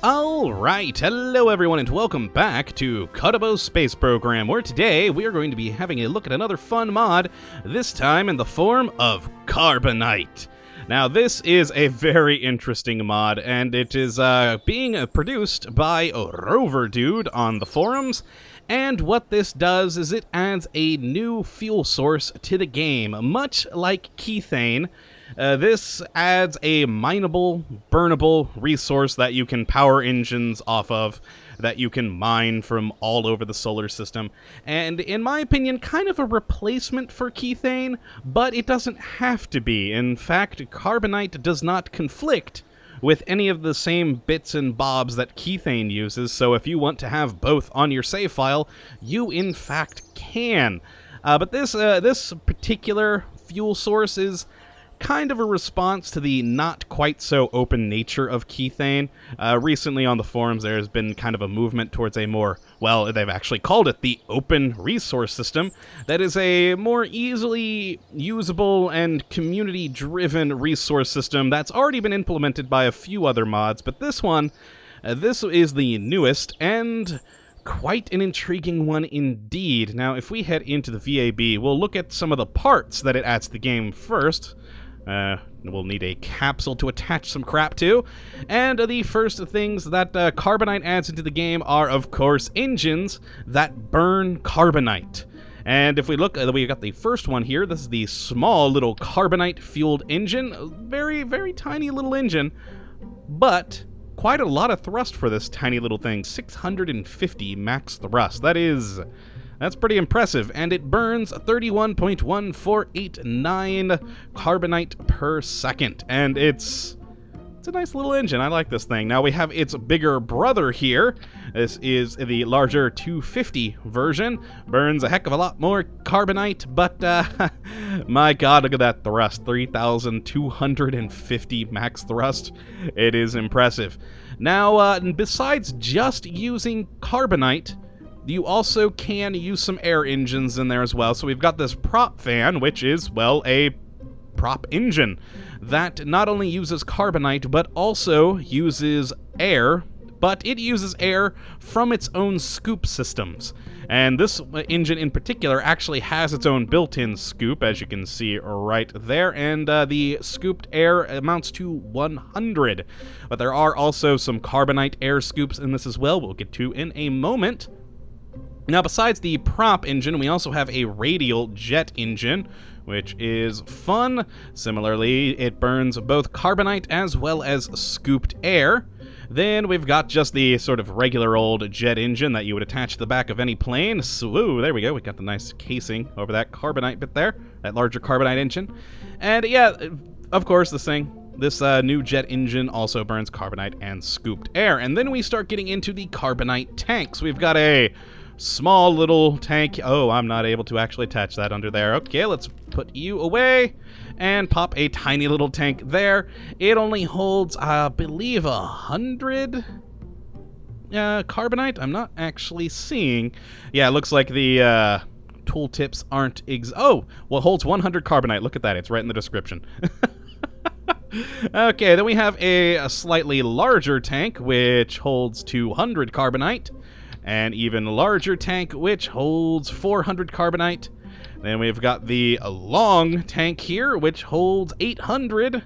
Alright, hello everyone and welcome back to Kottabos Space Program, where today we are going to be having a look at another fun mod, this time in the form of Karbonite. Now this is a very interesting mod, and it is being produced by Rover Dude on the forums, and what this does is it adds a new fuel source to the game, much like Kethane. This adds a mineable, burnable resource that you can power engines off of, that you can mine from all over the solar system, and in my opinion, kind of a replacement for Kethane, but it doesn't have to be. In fact, Karbonite does not conflict with any of the same bits and bobs that Kethane uses, so if you want to have both on your save file, you in fact can. But this particular fuel source is kind of a response to the not quite so open nature of Kethane. Recently on the forums there's been kind of a movement towards a more, well, they've actually called it the open resource system, that is a more easily usable and community-driven resource system that's already been implemented by a few other mods, but this one, this is the newest and quite an intriguing one indeed. Now if we head into the VAB, we'll look at some of the parts that it adds to the game first. We'll need a capsule to attach some crap to, and the first things that Karbonite adds into the game are, of course, engines that burn Karbonite. And if we look, we got the first one here. This is the small little Karbonite-fueled engine. Very, very tiny little engine, but quite a lot of thrust for this tiny little thing. 650 max thrust. That's pretty impressive, and it burns 31.1489 Karbonite per second, and it's a nice little engine. I like this thing. Now we have its bigger brother here. This is the larger 250 version. Burns a heck of a lot more Karbonite, but my god, look at that thrust. 3,250 max thrust. It is impressive. Now, besides just using Karbonite, you also can use some air engines in there as well. So we've got this prop fan, which is, well, a prop engine that not only uses Karbonite, but also uses air, but it uses air from its own scoop systems. And this engine in particular actually has its own built-in scoop, as you can see right there, and the scooped air amounts to 100. But there are also some Karbonite air scoops in this as well, we'll get to in a moment. Now, besides the prop engine, we also have a radial jet engine, which is fun. Similarly, it burns both Karbonite as well as scooped air. Then we've got just the sort of regular old jet engine that you would attach to the back of any plane. So, there we go. We got the nice casing over that Karbonite bit there, that larger Karbonite engine. And yeah, of course, this new jet engine also burns Karbonite and scooped air. And then we start getting into the Karbonite tanks. We've got a small little tank. Oh, I'm not able to actually attach that under there. Okay, let's put you away and pop a tiny little tank there. It only holds, I believe, 100 Karbonite. I'm not actually seeing. Yeah, it looks like the tooltips aren't oh, well, it holds 100 Karbonite. Look at that. It's right in the description. Okay, then we have a slightly larger tank, which holds 200 Karbonite. An even larger tank, which holds 400 Karbonite. Then we've got the long tank here, which holds 800.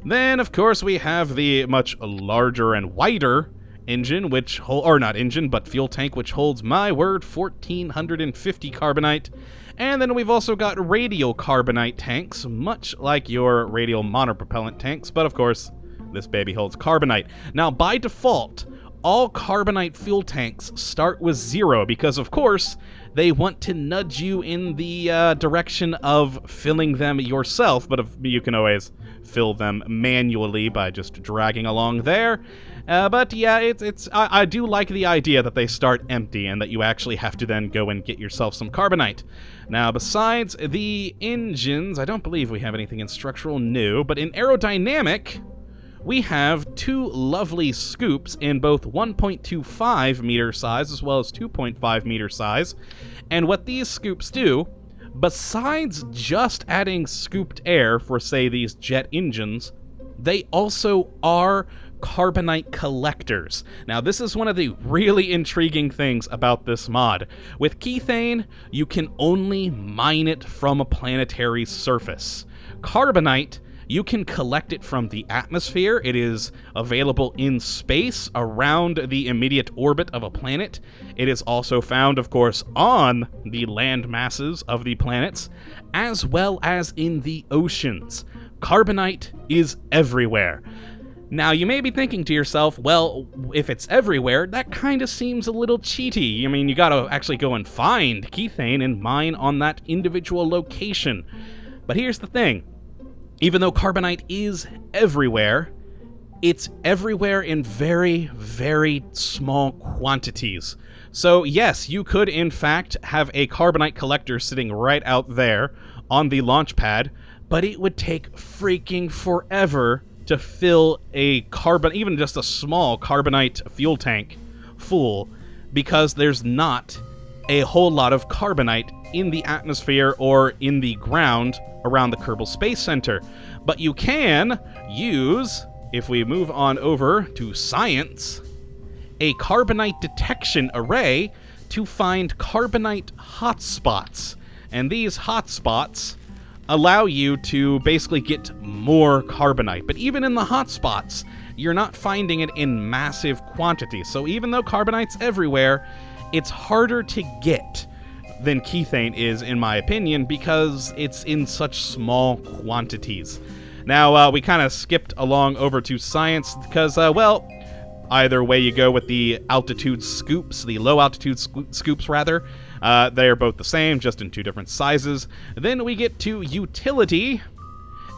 Then, of course, we have the much larger and wider engine, or not engine, but fuel tank, which holds, my word, 1,450 Karbonite. And then we've also got radial Karbonite tanks, much like your radial monopropellant tanks, but of course, this baby holds Karbonite. Now, by default, all Karbonite fuel tanks start with 0 because, of course, they want to nudge you in the direction of filling them yourself, but you can always fill them manually by just dragging along there. But yeah, I do like the idea that they start empty and that you actually have to then go and get yourself some Karbonite. Now, besides the engines, I don't believe we have anything in structural new, but in aerodynamic, we have two lovely scoops in both 1.25 meter size as well as 2.5 meter size. And what these scoops do, besides just adding scooped air for, say, these jet engines, they also are Carbonite collectors. Now, this is one of the really intriguing things about this mod. With Kethane, you can only mine it from a planetary surface. Carbonite, you can collect it from the atmosphere. It is available in space around the immediate orbit of a planet. It is also found, of course, on the land masses of the planets, as well as in the oceans. Carbonite is everywhere. Now, you may be thinking to yourself, well, if it's everywhere, that kind of seems a little cheaty. I mean, you gotta actually go and find Kethane and mine on that individual location. But here's the thing. Even though Carbonite is everywhere, it's everywhere in very, very small quantities. So yes, you could in fact have a Carbonite collector sitting right out there on the launch pad, but it would take freaking forever to fill a even just a small Carbonite fuel tank full, because there's not a whole lot of Carbonite in the atmosphere or in the ground around the Kerbal Space Center. But you can use, if we move on over to science, a Carbonite detection array to find Carbonite hotspots. And these hotspots allow you to basically get more Carbonite. But even in the hotspots, you're not finding it in massive quantities. So even though Carbonite's everywhere, it's harder to get than Kethane is, in my opinion, because it's in such small quantities. Now, we kind of skipped along over to science because, well, either way you go with the altitude scoops, the low altitude scoops rather, they are both the same, just in two different sizes. Then we get to utility,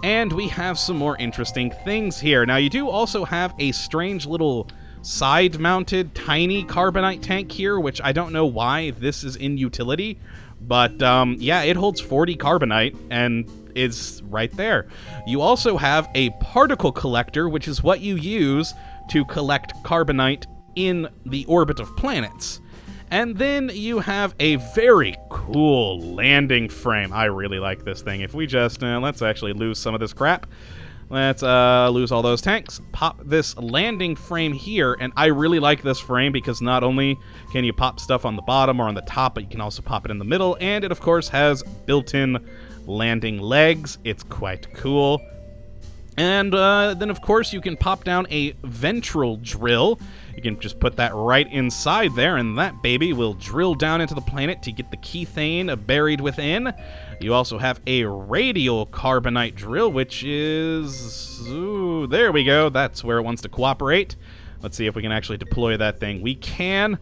and we have some more interesting things here. Now, you do also have a strange little side-mounted tiny Carbonite tank here, which I don't know why this is in utility, but yeah, it holds 40 Carbonite and is right there. You also have a particle collector, which is what you use to collect Carbonite in the orbit of planets. And then you have a very cool landing frame. I really like this thing. If we just, let's actually lose some of this crap. Let's lose all those tanks. Pop this landing frame here, and I really like this frame because not only can you pop stuff on the bottom or on the top, but you can also pop it in the middle, and it of course has built-in landing legs. It's quite cool. And then of course you can pop down a ventral drill. You can just put that right inside there, and that baby will drill down into the planet to get the Kethane buried within. You also have a radial Carbonite drill, which is... Ooh, there we go. That's where it wants to cooperate. Let's see if we can actually deploy that thing. We can.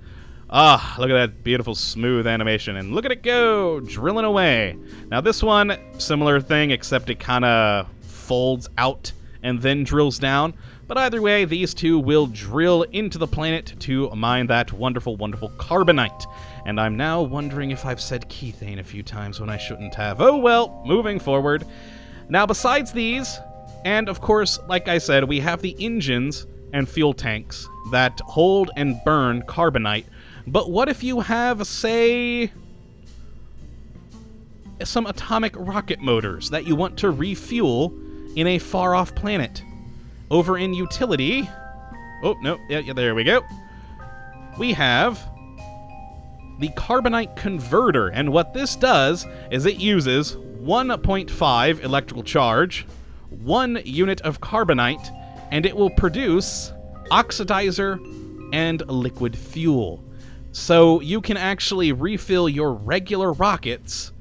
Ah, look at that beautiful smooth animation, and look at it go, drilling away. Now this one, similar thing, except it kind of folds out and then drills down. But either way, these two will drill into the planet to mine that wonderful, wonderful Carbonite. And I'm now wondering if I've said Kethane a few times when I shouldn't have. Oh well, moving forward. Now besides these, and of course, like I said, we have the engines and fuel tanks that hold and burn Carbonite. But what if you have, say, some atomic rocket motors that you want to refuel in a far-off planet? Over in utility... Oh, no, yeah, there we go. We have the Carbonite converter, and what this does is it uses 1.5 electrical charge, 1 unit of Carbonite, and it will produce oxidizer and liquid fuel. So you can actually refill your regular rockets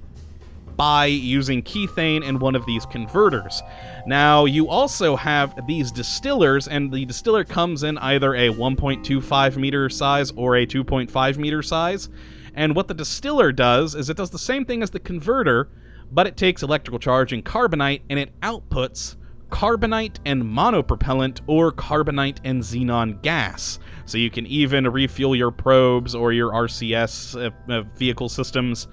by using Kethane in one of these converters. Now, you also have these distillers, and the distiller comes in either a 1.25 meter size or a 2.5 meter size. And what the distiller does is it does the same thing as the converter, but it takes electrical charge and Carbonite, and it outputs Carbonite and monopropellant or Carbonite and xenon gas. So you can even refuel your probes or your RCS vehicle systems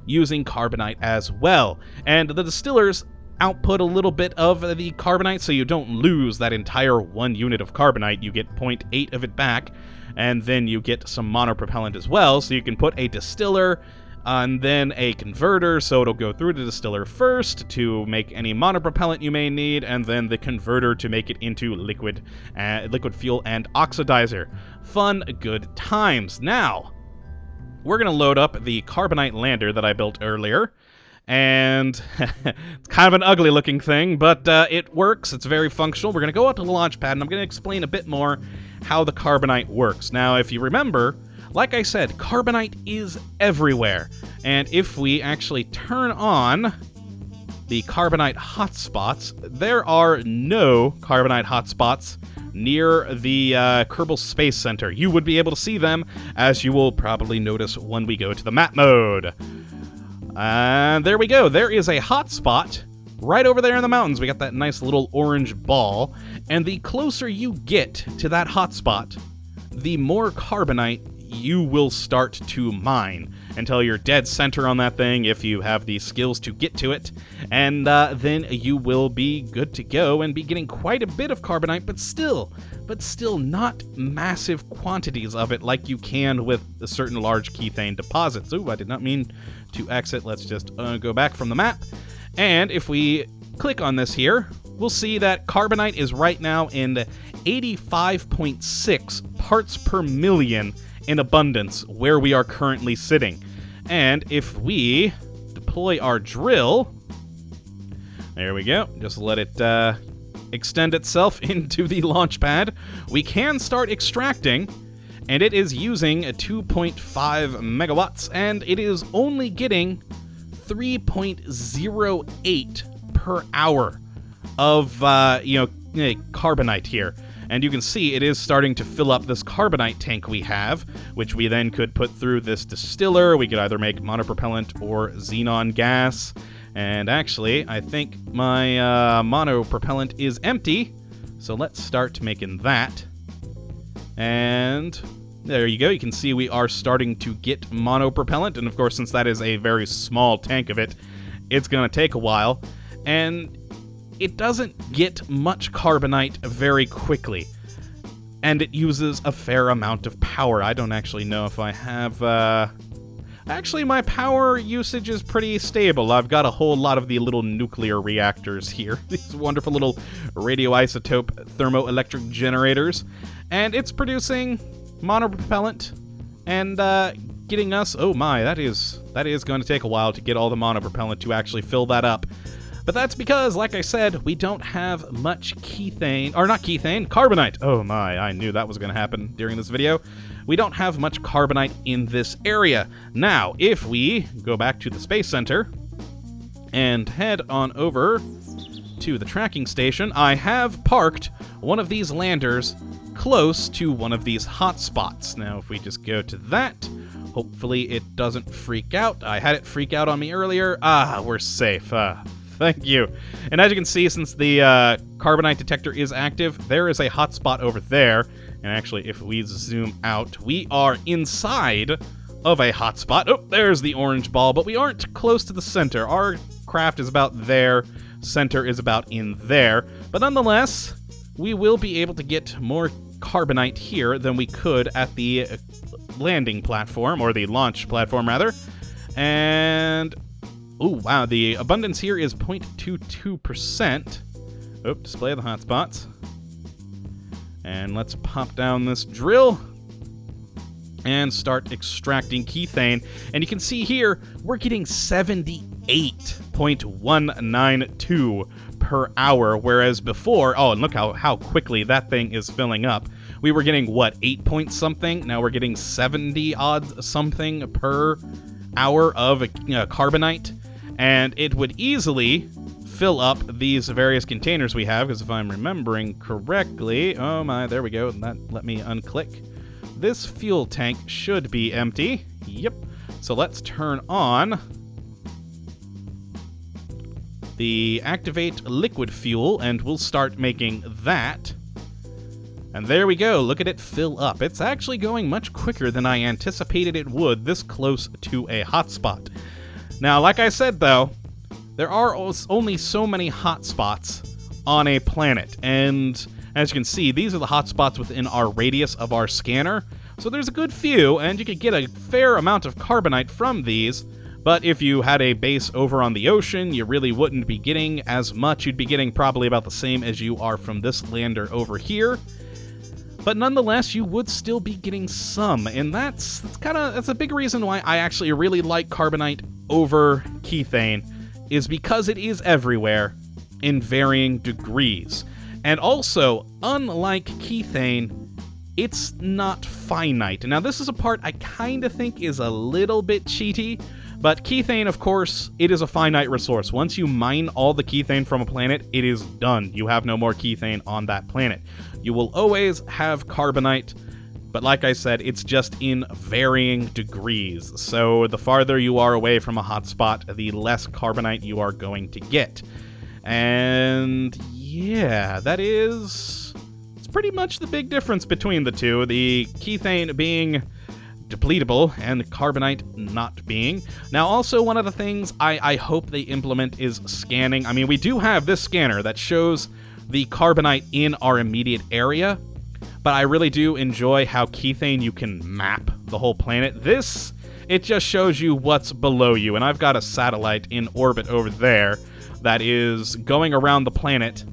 using Carbonite as well. And the distillers output a little bit of the Carbonite, so you don't lose that entire 1 unit of Carbonite. You get 0.8 of it back, and then you get some monopropellant as well, so you can put a distiller and then a converter, so it'll go through the distiller first to make any monopropellant you may need, and then the converter to make it into liquid fuel and oxidizer. Fun, good times. Now, we're going to load up the Karbonite lander that I built earlier, and it's kind of an ugly looking thing, but it works. It's very functional. We're going to go out to the Launchpad, and I'm going to explain a bit more how the Karbonite works. Now, if you remember, like I said, Karbonite is everywhere, and if we actually turn on the Karbonite hotspots, there are no Karbonite hotspots near the Kerbal Space Center. You would be able to see them, as you will probably notice when we go to the map mode. And there we go. There is a hotspot right over there in the mountains. We got that nice little orange ball, and the closer you get to that hotspot, the more Karbonite you will start to mine until you're dead center on that thing if you have the skills to get to it, and then you will be good to go and be getting quite a bit of Karbonite, but still not massive quantities of it like you can with certain large Kethane deposits. Ooh, I did not mean to exit. Let's just go back from the map, and if we click on this here, we'll see that Karbonite is right now in 85.6 parts per million in abundance where we are currently sitting. And if we deploy our drill, there we go, just let it extend itself into the launch pad, we can start extracting, and it is using 2.5 megawatts, and it is only getting 3.08 per hour of Karbonite here. And you can see it is starting to fill up this Karbonite tank we have, which we then could put through this distiller. We could either make monopropellant or xenon gas. And actually, I think my monopropellant is empty, so let's start making that. And there you go. You can see we are starting to get monopropellant, and of course, since that is a very small tank of it, it's going to take a while. And it doesn't get much Karbonite very quickly, and it uses a fair amount of power. I don't actually know if I have... Actually, my power usage is pretty stable. I've got a whole lot of the little nuclear reactors here. These wonderful little radioisotope thermoelectric generators. And it's producing monopropellant and getting us... Oh my, that is going to take a while to get all the monopropellant to actually fill that up. But that's because, like I said, we don't have much Kethane, or not Kethane, Karbonite. Oh my, I knew that was going to happen during this video. We don't have much Karbonite in this area. Now, if we go back to the Space Center and head on over to the tracking station, I have parked one of these landers close to one of these hotspots. Now, if we just go to that, hopefully it doesn't freak out. I had it freak out on me earlier. Ah, we're safe. Thank you. And as you can see, since the Karbonite detector is active, there is a hotspot over there. And actually, if we zoom out, we are inside of a hotspot. Oh, there's the orange ball, but we aren't close to the center. Our craft is about there. Center is about in there. But nonetheless, we will be able to get more Karbonite here than we could at the landing platform, or the launch platform, rather. And... oh, wow, the abundance here is 0.22%. Oh, display the hotspots. And let's pop down this drill and start extracting Kethane. And you can see here, we're getting 78.192 per hour, whereas before, oh, and look how quickly that thing is filling up. We were getting, what, 8 point something? Now we're getting 70 odd something per hour of Karbonite. And it would easily fill up these various containers we have, because if I'm remembering correctly, oh my, there we go, let me unclick. This fuel tank should be empty. Yep. So let's turn on the activate liquid fuel, and we'll start making that. And there we go, look at it fill up. It's actually going much quicker than I anticipated it would this close to a hotspot. Now, like I said, though, there are only so many hotspots on a planet, and as you can see, these are the hotspots within our radius of our scanner, So there's a good few, and you could get a fair amount of Carbonite from these. But if you had a base over on the ocean, you really wouldn't be getting as much. You'd be getting probably about the same as you are from this lander over here. But nonetheless, you would still be getting some, and that's a big reason why I actually really like Carbonite over Kethane, is because it is everywhere in varying degrees. And also, unlike Kethane, it's not finite. Now, this is a part I kind of think is a little bit cheaty, but Kethane, of course, it is a finite resource. Once you mine all the Kethane from a planet, it is done. You have no more Kethane on that planet. You will always have Carbonite, but like I said, it's just in varying degrees. So the farther you are away from a hotspot, the less Carbonite you are going to get. And yeah, it's pretty much the big difference between the two. The Kethane being depletable and Carbonite not being. Now, also one of the things I hope they implement is scanning. I mean, we do have this scanner that shows the Carbonite in our immediate area, but I really do enjoy how Kethane you can map the whole planet. This, it just shows you what's below you, and I've got a satellite in orbit over there that is going around the planet,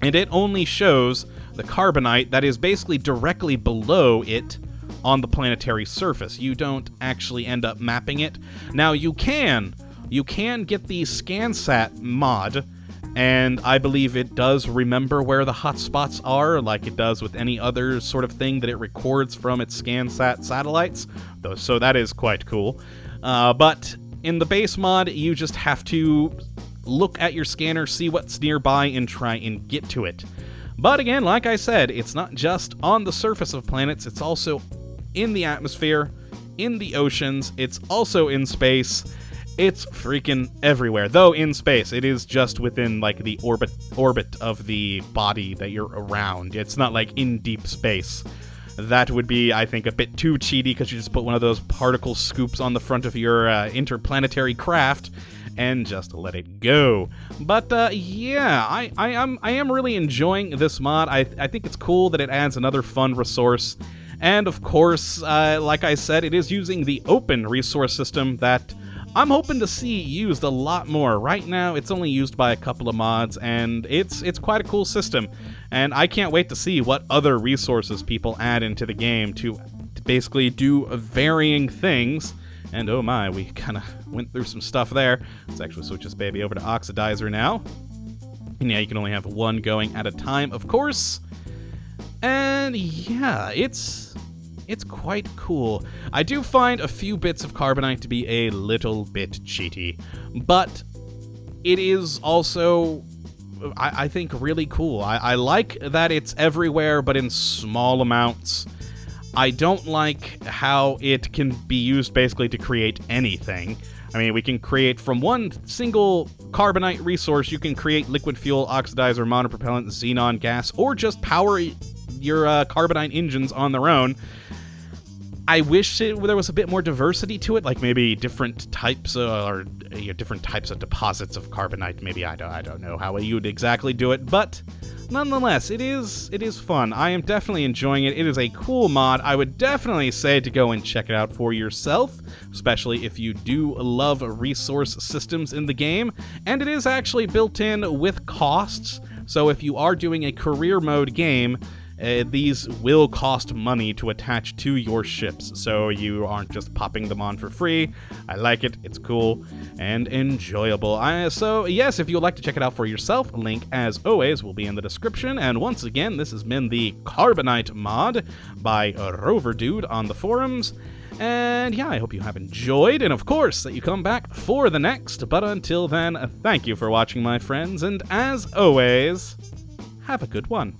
and it only shows the Carbonite that is basically directly below it on the planetary surface. You don't actually end up mapping it. Now, you can get the ScanSat mod, and I believe it does remember where the hotspots are, like it does with any other sort of thing that it records from its ScanSat satellites, so that is quite cool. But in the base mod, you just have to look at your scanner, see what's nearby, and try and get to it. But again, like I said, it's not just on the surface of planets, it's also in the atmosphere, in the oceans, it's also in space. It's freaking everywhere. Though in space, it is just within like the orbit of the body that you're around. It's not like in deep space. That would be, I think, a bit too cheaty because you just put one of those particle scoops on the front of your interplanetary craft and just let it go. But yeah, I am really enjoying this mod. I think it's cool that it adds another fun resource. And of course, like I said, it is using the open resource system that I'm hoping to see used a lot more. Right now, it's only used by a couple of mods, and it's quite a cool system. And I can't wait to see what other resources people add into the game to basically do varying things. And oh my, we kind of went through some stuff there. Let's actually switch this baby over to Oxidizer now. And yeah, you can only have one going at a time, of course. And yeah, it's quite cool. I do find a few bits of Carbonite to be a little bit cheaty, but it is also, I think, really cool. I like that it's everywhere, but in small amounts. I don't like how it can be used basically to create anything. I mean, we can create from one single Carbonite resource, you can create liquid fuel, oxidizer, monopropellant, xenon gas, or just power your Carbonite engines on their own. I wish there was a bit more diversity to it, like maybe different types or different types of deposits of Carbonite. Maybe I don't know how you'd exactly do it, but nonetheless, it is fun. I am definitely enjoying it. It is a cool mod. I would definitely say to go and check it out for yourself, especially if you do love resource systems in the game. And it is actually built in with costs, so if you are doing a career mode game, these will cost money to attach to your ships, so you aren't just popping them on for free. I like it, it's cool, and enjoyable. So yes, if you would like to check it out for yourself, link as always will be in the description. And once again, this has been the Karbonite mod by Rover Dude on the forums. And yeah, I hope you have enjoyed, and of course that you come back for the next. But until then, thank you for watching, my friends, and as always, have a good one.